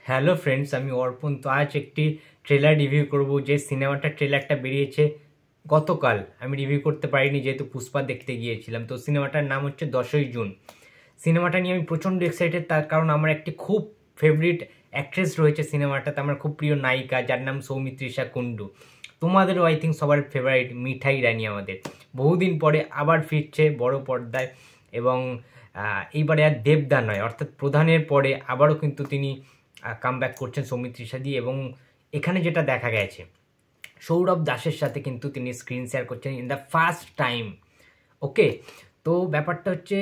Hello friends, আমি অর্পণ। তো আজ একটি ট্রেলার রিভিউ করব। যে সিনেমাটার ট্রেলারটা বেরিয়েছে গতকাল, আমি রিভিউ করতে পারিনি যেহেতু পুষ্পা দেখতে গিয়েছিলাম। তো সিনেমাটার নাম হচ্ছে 10ই জুন। সিনেমাটা নিয়ে আমি প্রচণ্ড এক্সাইটেড, তার কারণ আমার একটি খুব ফেভারিট অ্যাক্ট্রেস রয়েছে সিনেমাটাতে, আমার খুব প্রিয় নায়িকা, যার নাম সৌমিত্রিষা কুণ্ডু। তোমাদেরও আই থিঙ্ক সবার ফেভারিট মিঠাই রানী আমাদের বহুদিন পরে আবার ফিরছে বড় পর্দায়। এবং এইবারে আর দেবদা নয়, অর্থাৎ প্রধানের পরে আবারও কিন্তু তিনি কামব্যাক করছেন সৌমিত্রিষা দিয়ে। এবং এখানে যেটা দেখা গেছে, সৌরভ দাসের সাথে কিন্তু তিনি স্ক্রিন শেয়ার করছেন ইন দ্য ফার্স্ট টাইম। ওকে, তো ব্যাপারটা হচ্ছে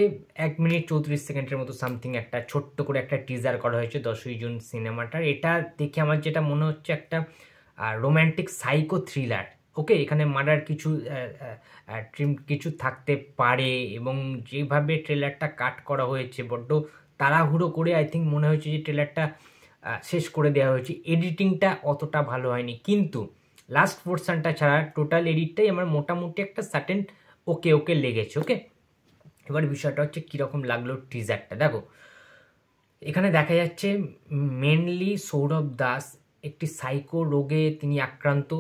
1 মিনিট 34 সেকেন্ডের মতো সামথিং একটা ছোট্ট করে একটা টিজার করা হয়েছে 10ই জুন সিনেমাটার। এটা দেখে আমার যেটা মনে হচ্ছে একটা রোম্যান্টিক সাইকো থ্রিলার। ওকে, এখানে মার্ডার কিছু থাকতে পারে, এবং যেভাবে ট্রেলারটা কাট করা হয়েছে বড্ড তাড়াহুড়ো করে আই থিঙ্ক মনে হয়েছে যে ট্রেলারটা শেষ করে দেওয়া হয়েছে। এডিটিংটা অতটা ভালো হয়নি, কিন্তু লাস্ট পোর্শনটা ছাড়া টোটাল এডিটটাই আমার মোটামুটি একটা সার্টেন ওকে ওকে লেগেছে। ওকে, এবার বিষয়টা হচ্ছে কীরকম লাগলো টিজারটা দেখো। এখানে দেখা যাচ্ছে মেনলি সৌরভ দাস একটি সাইকো রোগে তিনি আক্রান্ত,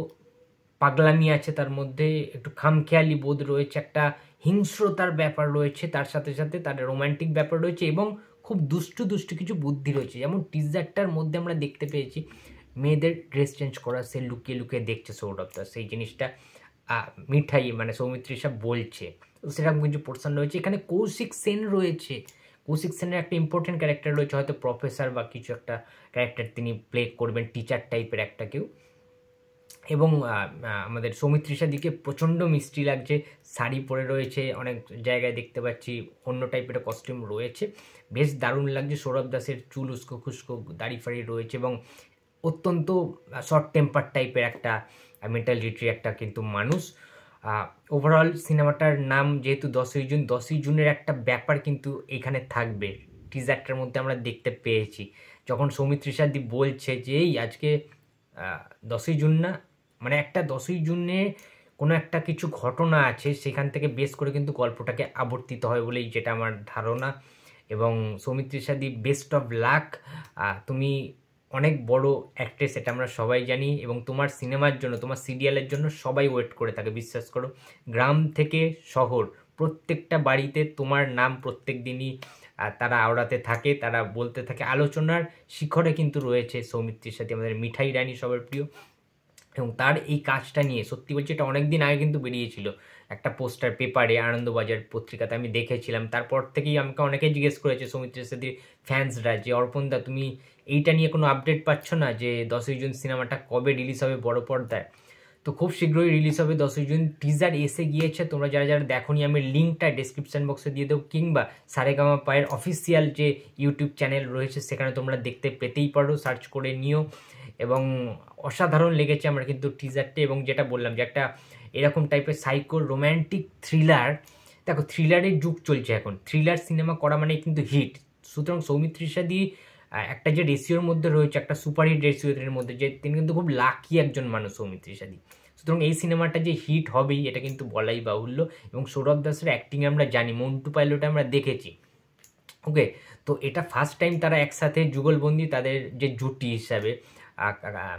পাগলামি আছে তার মধ্যে, একটু খামখেয়ালি বোধ রয়েছে, একটা হিংস্রতার ব্যাপার রয়েছে, তার সাথে সাথে তার রোমান্টিক ব্যাপার রয়েছে, এবং খুব দুষ্টু দুষ্টু কিছু বুদ্ধি রয়েছে। যেমন টিজারটার মধ্যে আমরা দেখতে পেয়েছি মেয়েদের ড্রেস চেঞ্জ করা, সে লুকিয়ে লুকিয়ে দেখছে সৌরভ দাস, সেই জিনিসটা মিঠাই মানে সৌমিত্রিষা বলছে। তো সেরকম কিছু পোর্শন রয়েছে। এখানে কৌশিক সেন রয়েছে, কৌশিক সেনের একটা ইম্পর্টেন্ট ক্যারেক্টার রয়েছে, হয়তো প্রফেসর বা কিছু একটা ক্যারেক্টার তিনি প্লে করবেন, টিচার টাইপের একটা কেউ। এবং আমাদের সৌমিত্রিষা দিকে প্রচণ্ড মিষ্টি লাগছে, শাড়ি পরে রয়েছে, অনেক জায়গায় দেখতে পাচ্ছি অন্য টাইপের কস্টিউম রয়েছে, বেশ দারুণ লাগছে। সৌরভ দাসের চুল উস্কো খুস্কো দাড়ি ফাড়ি রয়েছে, এবং অত্যন্ত শর্ট টেম্পার টাইপের একটা মেন্টালিটির একটা কিন্তু মানুষ। ওভারঅল সিনেমাটার নাম যেহেতু 10ই জুন, 10ই জুনের একটা ব্যাপার কিন্তু এখানে থাকবে। টিজারটার মধ্যে আমরা দেখতে পেয়েছি যখন সৌমিত্রিষা দি বলছে যে এই আজকে 10ই জুন না, মানে একটা 10ই জুনে কোনো একটা কিছু ঘটনা আছে, সেখান থেকে বেস করে কিন্তু গল্পটাকে আবর্তিত হয় বলেই যেটা আমার ধারণা। এবং Soumitrisha the best of luck, তুমি অনেক বড় অ্যাক্ট্রেস, এটা আমরা সবাই জানি, এবং তোমার সিনেমার জন্য, তোমার সিরিয়ালের জন্য সবাই ওয়েট করে থাকে, বিশ্বাস করো। গ্রাম থেকে শহর প্রত্যেকটা বাড়িতে তোমার নাম প্রত্যেক দিনই তারা আওড়াতে থাকে, তারা বলতে থাকে, আলোচনার শিখরে কিন্তু রয়েছে সৌমিত্রীর সাথে আমাদের মিঠাই রানী সবার প্রিয়। এবং তার এই কাজটা নিয়ে সত্যি বলছি, এটা অনেক দিন আগে কিন্তু বেরিয়েছিল একটা পোস্টার পেপারে, আনন্দবাজার পত্রিকাতে আমি দেখেছিলাম। তারপর থেকেই আমাকে অনেকে জিজ্ঞেস করেছে সৌমিত্রের সাথে ফ্যান্সরা যে অর্পণদা তুমি এইটা নিয়ে কোনো আপডেট পাচ্ছ না, যে 10ই জুন সিনেমাটা কবে রিলিজ হবে বড় পর্দায়। তো খুব শীঘ্রই রিলিজ হবে 10ই জুন। টিজার এসে গিয়েছে, তোমরা যারা যারা দেখোনি আমি লিঙ্কটা ডেসক্রিপশন বক্সে দিয়ে দেবো, কিংবা সারেগামা পায়ের অফিসিয়াল যে ইউটিউব চ্যানেল রয়েছে সেখানে তোমরা দেখতে পেতেই পারো, সার্চ করে নিও। এবং অসাধারণ লেগেছে আমার কিন্তু টিজারটা। এবং যেটা বললাম যে একটা এরকম টাইপের সাইকো রোম্যান্টিক থ্রিলার, দেখো থ্রিলারের যুগ চলছে এখন, থ্রিলার সিনেমা করা মানে কিন্তু হিট। সুতরাং সৌমিত্রিষা দি একটা যে রেশিওর মধ্যে রয়েছে, একটা সুপারহিট রেশিওর মধ্যে, যে তিনি কিন্তু খুব লাকি একজন মানুষ সৌমিত্রিষা দি। সুতরাং এই সিনেমাটা যে হিট হবেই এটা কিন্তু বলাই বাহুল্য। এবং সৌরভ দাসের অ্যাক্টিং আমরা জানি, মন্টু পাইলটে আমরা দেখেছি। ওকে, তো এটা ফার্স্ট টাইম তারা একসাথে যুগলবন্দি তাদের যে জুটি হিসাবে,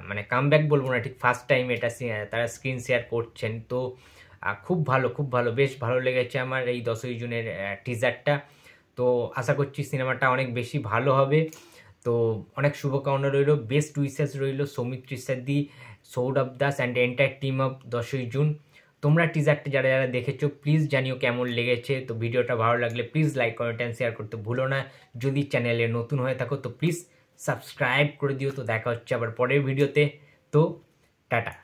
মানে কামব্যাক বলবো না ঠিক, ফার্স্ট টাইম এটা তারা স্ক্রিন শেয়ার করছেন। তো খুব ভালো, খুব ভালো, বেশ ভালো লেগেছে আমার এই 10ই জুনের টিজারটা। তো আশা করছি সিনেমাটা অনেক বেশি ভালো হবে। তো অনেক শুভকামনা রইল, বেস্ট উইসেস রইল Soumitrisha di, Sourav Das and entire team of 10ই জুন। তোমরা টিজারটা যারা যারা দেখেছো প্লিজ জানিও কেমন লেগেছে। তো ভিডিওটা ভালো লাগলে please like comment and share করতে ভুলো না। যদি চ্যানেলে নতুন হয়ে থাকো তো প্লিজ সাবস্ক্রাইব করে দিও। তো দেখা হচ্ছে আবার পরের ভিডিওতে। তো টাটা।